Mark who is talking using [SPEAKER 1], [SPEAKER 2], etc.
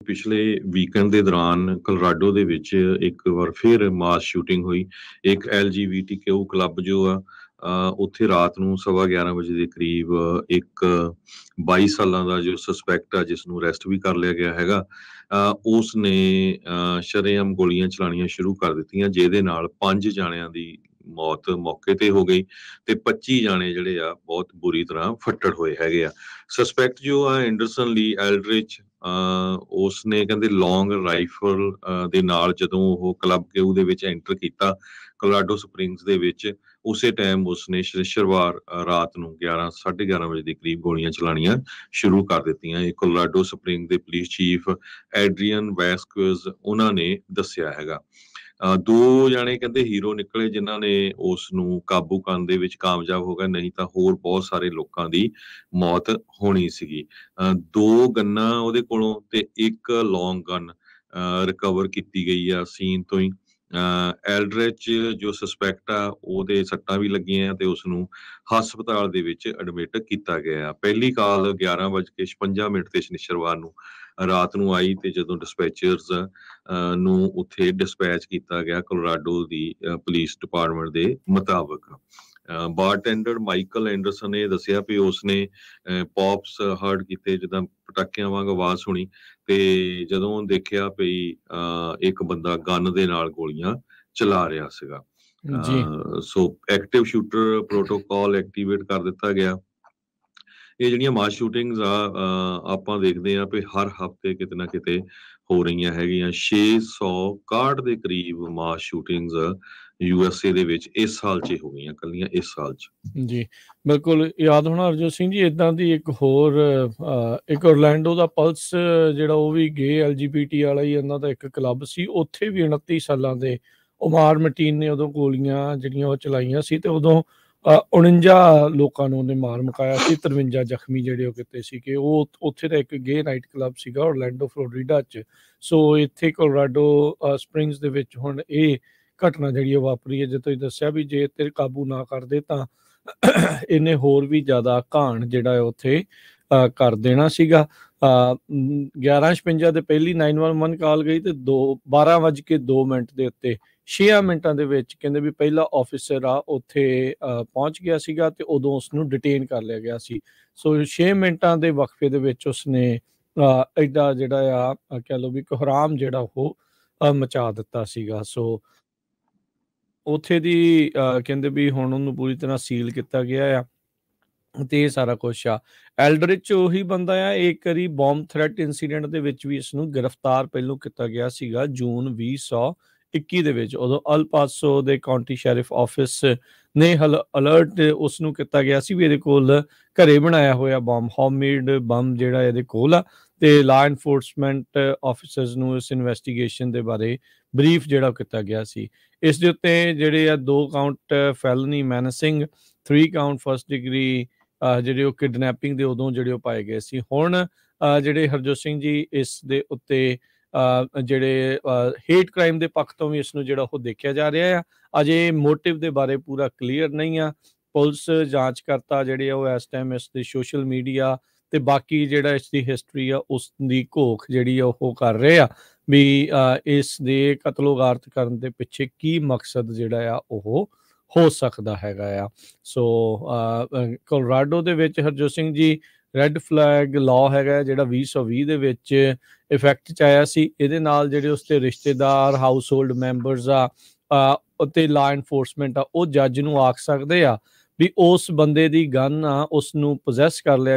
[SPEAKER 1] ਪਿਛਲੇ ਵੀਕਐਂਡ ਦੇ ਦੌਰਾਨ ਕੋਲੋਰਾਡੋ ਦੇ ਵਿੱਚ ਇੱਕ ਵਾਰ ਫਿਰ ਮਾਸ ਸ਼ੂਟਿੰਗ ਹੋਈ। ਇੱਕ LGBTQ ਕਲੱਬ ਜੋ ਆ ਉੱਥੇ ਰਾਤ ਨੂੰ 11:15 ਵਜੇ ਦੇ ਕਰੀਬ ਇੱਕ 22 ਸਾਲਾਂ ਦਾ ਜੋ ਸਸਪੈਕਟ ਆ ਜਿਸ ਨੂੰ ਅਰੈਸਟ ਵੀ ਕਰ ਲਿਆ ਗਿਆ ਹੈਗਾ, ਉਸ ਨੇ ਸ਼ਰੇਆਮ ਗੋਲੀਆਂ ਚਲਾਉਣੀਆਂ ਸ਼ੁਰੂ ਕਰ ਦਿੱਤੀਆਂ, ਜਿਹਦੇ ਨਾਲ 5 ਜਾਣਿਆਂ ਦੀ ਮੌਤ ਮੌਕੇ ਤੇ ਹੋ ਗਈ ਤੇ 25 ਜਾਣੇ ਜਿਹੜੇ ਆ ਬਹੁਤ ਬੁਰੀ ਤਰ੍ਹਾਂ ਫੱਟੜ ਹੋਏ ਹੈਗੇ ਆ। ਸਸਪੈਕਟ ਜੋ ਆ ਐਂਡਰਸਨ ਲੀ ਐਲਡਰਿਚ, ਉਸਨੇ ਕਹਿੰਦੇ ਲੌਂਗ ਰਾਈਫਲ ਦੇ ਨਾਲ ਜਦੋਂ ਉਹ ਕਲੱਬ ਕਿਊ ਦੇ ਵਿੱਚ ਐਂਟਰ ਕੀਤਾ ਕੋਲੋਰਾਡੋ ਸਪ੍ਰਿੰਗਸ ਦੇ ਵਿੱਚ, ਉਸੇ ਟਾਈਮ ਉਸਨੇ ਸ਼ੁੱਕਰਵਾਰ ਰਾਤ ਨੂੰ 11:30 ਵਜੇ ਦੇ ਕਰੀਬ ਗੋਲੀਆਂ ਚਲਾਉਣੀਆਂ ਸ਼ੁਰੂ ਕਰ ਦਿੱਤੀਆਂ। ਇਹ ਕੋਲੋਰਾਡੋ ਸਪ੍ਰਿੰਗ ਦੇ ਪੁਲਿਸ ਚੀਫ ਐਡਰੀਅਨ ਵੈਸਕੁਇਜ਼ ਉਹਨਾਂ ਨੇ ਦੱਸਿਆ ਹੈਗਾ। 2 ਜਾਣੇ ਕਹਿੰਦੇ ਹੀਰੋ ਨਿਕਲੇ ਜਿਨ੍ਹਾਂ ਨੇ ਉਸ ਨੂੰ ਕਾਬੂ ਕਰਨ ਦੇ ਵਿੱਚ ਕਾਮਯਾਬ ਹੋ ਗਏ, ਨਹੀਂ ਤਾਂ ਹੋਰ ਬਹੁਤ ਸਾਰੇ ਲੋਕਾਂ ਦੀ ਮੌਤ ਹੋਣੀ ਸੀਗੀ। 2 ਗੰਨਾਂ ਉਹਦੇ ਕੋਲੋਂ ਤੇ ਇੱਕ ਲੌਂਗ ਗਨ ਰਿਕਵਰ ਕੀਤੀ ਗਈ ਆ ਸੀਨ ਤੋਂ ਹੀ। ਐਲਡਰਿਚ ਜੋ ਸਸਪੈਕਟ ਆ ਉਹਦੇ ਸੱਟਾਂ ਵੀ ਲੱਗੀਆਂ ਤੇ ਉਸਨੂੰ ਹਸਪਤਾਲ ਦੇ ਵਿੱਚ ਐਡਮਿਟ ਕੀਤਾ ਗਿਆ। ਪਹਿਲੀ ਕਾਲ 11:56 ਤੇ ਸ਼ਨੀਚਰਵਾਰ ਨੂੰ ਰਾਤ ਨੂੰ ਆਈ ਤੇ ਜਦੋਂ ਡਿਸਪੈਚਰਸ ਨੂੰ ਉੱਥੇ ਡਿਸਪੈਚ ਕੀਤਾ ਗਿਆ ਕੋਲੋਰਾਡੋ ਦੀ ਪੁਲਿਸ ਡਿਪਾਰਟਮੈਂਟ ਦੇ ਮੁਤਾਬਕ। ਬਾਰਟੈਂਡਰ ਮਾਈਕਲ ਐਂਡਰਸਨ ਨੇ ਦੱਸਿਆ ਵੀ ਉਸਨੇ ਪੌਪਸ ਹਰਡ ਕੀਤੇ, ਜਿੱਦਾਂ ਪਟਾਕਿਆਂ ਵਾਂਗ ਆਵਾਜ਼ ਸੁਣੀ ਤੇ ਜਦੋਂ ਦੇਖਿਆ ਵੀ ਇੱਕ ਬੰਦਾ ਗਨ ਦੇ ਨਾਲ ਗੋਲੀਆਂ ਚਲਾ ਰਿਹਾ ਸੀਗਾ। ਸੋ ਐਕਟਿਵ ਸ਼ੂਟਰ ਪ੍ਰੋਟੋਕਾਲ ਐਕਟੀਵੇਟ ਕਰ ਦਿੱਤਾ ਗਿਆ। ਇਹ ਜਿਹੜੀਆਂ ਮਾਸ ਸ਼ੂਟਿੰਗਸ ਆ ਆਪਾਂ ਦੇਖਦੇ ਆ ਵੀ ਹਰ ਹਫ਼ਤੇ ਕਿਤੇ ਨਾ ਕਿਤੇ ਹੋ ਰਹੀਆਂ ਹੈਗੀਆਂ। 661 ਦੇ ਕਰੀਬ ਮਾਸ ਸ਼ੂਟਿੰਗਸ USA ਦੇ ਵਿੱਚ ਇਸ ਸਾਲ 'ਚ ਹੋ ਗਈਆਂ, ਕੱਲੀਆਂ ਇਸ ਸਾਲ 'ਚ।
[SPEAKER 2] ਜੀ ਬਿਲਕੁਲ ਯਾਦ ਹੋਣਾ ਹਰਜੋਤ ਸਿੰਘ ਜੀ, ਇੱਦਾਂ ਦੀ ਇੱਕ ਹੋਰ ਇੱਕ ਔਰਲੈਂਡੋ ਦਾ ਪਲਸ ਜਿਹੜਾ ਉਹ ਵੀ ਗੇ LGBT ਵਾਲਾ ਹੀ ਇਹਨਾਂ ਦਾ ਇੱਕ ਕਲੱਬ ਸੀ, ਉੱਥੇ ਵੀ 29 ਸਾਲਾਂ ਦੇ ਉਮਾਰ ਮਟੀਨ ਨੇ ਉਦੋਂ ਗੋਲੀਆਂ ਜਿਹੜੀਆਂ ਉਹ ਚਲਾਈਆਂ ਸੀ ਤੇ ਉਦੋਂ 49 ਲੋਕਾਂ ਨੂੰ ਉਹਨੇ ਮਾਰ ਮੁਕਾਇਆ ਸੀ, 53 ਜ਼ਖਮੀ ਜਿਹੜੇ ਉਹ ਕੀਤੇ ਸੀ। ਕਿ ਉਹ ਉੱਥੇ ਦਾ ਇੱਕ ਗੇ ਨਾਈਟ ਕਲੱਬ ਸੀਗਾ ਔਰਲੈਂਡੋ ਫਲੋਰੀਡਾ 'ਚ। ਸੋ ਇੱਥੇ ਕੋਲੋਰਾਡੋ ਸਪ੍ਰਿੰਗਸ ਦੇ ਵਿੱਚ ਹੁਣ ਇਹ ਘਟਨਾ ਜਿਹੜੀ ਉਹ ਵਾਪਰੀ ਹੈ। ਜੇ ਤੁਸੀਂ ਦੱਸਿਆ ਵੀ ਜੇ ਤੇ ਕਾਬੂ ਨਾ ਕਰਦੇ ਤਾਂ ਇਹਨੇ ਹੋਰ ਵੀ ਜ਼ਿਆਦਾ ਘਾਣ ਜਿਹੜਾ ਉੱਥੇ ਕਰ ਦੇਣਾ ਸੀਗਾ। 11:56 ਦੇ ਪਹਿਲੀ 911 ਕਾਲ ਗਈ ਤੇ 12:02 ਦੇ ਉੱਤੇ 6 ਮਿੰਟਾਂ ਦੇ ਵਿੱਚ ਕਹਿੰਦੇ ਵੀ ਪਹਿਲਾ ਆਫਿਸਰ ਆ ਉੱਥੇ ਪਹੁੰਚ ਗਿਆ ਸੀਗਾ ਤੇ ਉਦੋਂ ਉਸਨੂੰ ਡਿਟੇਨ ਕਰ ਲਿਆ ਗਿਆ ਸੀ। ਸੋ 6 ਮਿੰਟਾਂ ਦੇ ਵਕਫੇ ਦੇ ਵਿੱਚ ਉਸਨੇ ਐਡਾ ਜਿਹੜਾ ਆ ਕਹਿ ਲਓ ਵੀ ਕੋਹਰਾਮ ਜਿਹੜਾ ਉਹ ਮਚਾ ਦਿੱਤਾ ਸੀਗਾ। ਸੋ ਉੱਥੇ ਦੀ ਕਹਿੰਦੇ ਵੀ ਹੁਣ ਉਹਨੂੰ ਪੂਰੀ ਤਰ੍ਹਾਂ ਸੀਲ ਕੀਤਾ ਗਿਆ ਆ ਤੇ ਇਹ ਸਾਰਾ ਕੁਛ ਆ। ਐਲਡਰਿਚ ਉਹੀ ਬੰਦਾ ਆ, ਇੱਕ ਵਾਰੀ ਬੌਂਬ ਥ੍ਰੈਟ ਇੰਸੀਡੈਂਟ ਦੇ ਵਿੱਚ ਵੀ ਇਸਨੂੰ ਗ੍ਰਿਫਤਾਰ ਪਹਿਲੋਂ ਕੀਤਾ ਗਿਆ ਸੀਗਾ ਜੂਨ 2021 ਦੇ ਵਿੱਚ। ਉਦੋਂ ਅਲ ਪਾਸੋ ਦੇ ਕਾਉਂਟੀ ਸ਼ੈਰਿਫ ਆਫਿਸ ਨੇ ਅਲਰਟ ਉਸ ਨੂੰ ਕੀਤਾ ਗਿਆ ਸੀ ਵੀ ਇਹਦੇ ਕੋਲ ਘਰੇ ਬਣਾਇਆ ਹੋਇਆ ਬੰਬ, ਹੋਮਮੇਡ ਬੰਬ ਜਿਹੜਾ ਇਹਦੇ ਕੋਲ ਆ, ਤੇ ਲਾ ਇਨਫੋਰਸਮੈਂਟ ਆਫਿਸਰਸ ਨੂੰ ਇਸ ਇਨਵੈਸਟੀਗੇਸ਼ਨ ਦੇ ਬਾਰੇ ਬਰੀਫ ਜਿਹੜਾ ਕੀਤਾ ਗਿਆ ਸੀ। ਇਸ ਦੇ ਉੱਤੇ ਜਿਹੜੇ ਆ 2 ਕਾਊਂਟ ਫੈਲਨੀ ਮੈਨਸਿੰਗ, 3 ਕਾਊਂਟ ਫਸਟ ਡਿਗਰੀ ਜਿਹੜੇ ਉਹ ਕਿਡਨੈਪਿੰਗ ਦੇ ਉਦੋਂ ਜਿਹੜੇ ਉਹ ਪਾਏ ਗਏ ਸੀ। ਹੁਣ ਜਿਹੜੇ ਹਰਜੋਤ ਸਿੰਘ ਜੀ ਇਸ ਦੇ ਉੱਤੇ ਜਿਹੜੇ ਹੇਟ ਕ੍ਰਾਈਮ ਦੇ ਪੱਖ ਤੋਂ ਵੀ ਇਸ ਨੂੰ ਜਿਹੜਾ ਉਹ ਦੇਖਿਆ ਜਾ ਰਿਹਾ ਆ। ਅਜੇ ਮੋਟਿਵ ਦੇ ਬਾਰੇ ਪੂਰਾ ਕਲੀਅਰ ਨਹੀਂ ਆ। ਪੁਲਿਸ ਜਾਂਚਕਰਤਾ ਜਿਹੜੇ ਆ ਉਹ ਇਸ ਟਾਈਮ ਇਸ ਦੇ ਸੋਸ਼ਲ ਮੀਡੀਆ ਤੇ ਬਾਕੀ ਜਿਹੜਾ ਇਸ ਦੀ ਹਿਸਟਰੀ ਆ ਉਸ ਦੀ ਘੋਖ ਜਿਹੜੀ ਆ ਉਹ ਕਰ ਰਹੇ ਆ ਵੀ ਇਸ ਦੇ ਕਤਲੋਗਾਰਤ ਕਰਨ ਦੇ ਪਿੱਛੇ ਕੀ ਮਕਸਦ ਜਿਹੜਾ ਆ ਉਹ ਹੋ ਸਕਦਾ ਹੈਗਾ ਆ। ਸੋ ਕੋਲੋਰਾਡੋ ਦੇ ਵਿੱਚ Harjot Singh ji red flag law ਹੈਗਾ ਜਿਹੜਾ 2020 ਦੇ ਵਿੱਚ ਇਫੈਕਟ 'ਚ ਆਇਆ ਸੀ। ਇਹਦੇ ਨਾਲ ਜਿਹੜੇ ਉਸਦੇ ਰਿਸ਼ਤੇਦਾਰ, ਹਾਊਸ ਹੋਲਡ ਮੈਂਬਰਸ ਆ ਅਤੇ ਲਾ ਇਨਫੋਰਸਮੈਂਟ ਆ ਉਹ ਜੱਜ ਨੂੰ ਆਖ ਸਕਦੇ ਆ ਵੀ ਉਸ ਬੰਦੇ ਦੀ ਗਨ ਆ ਉਸ ਨੂੰ ਪੋਜੈਸ ਕਰ ਲਿਆ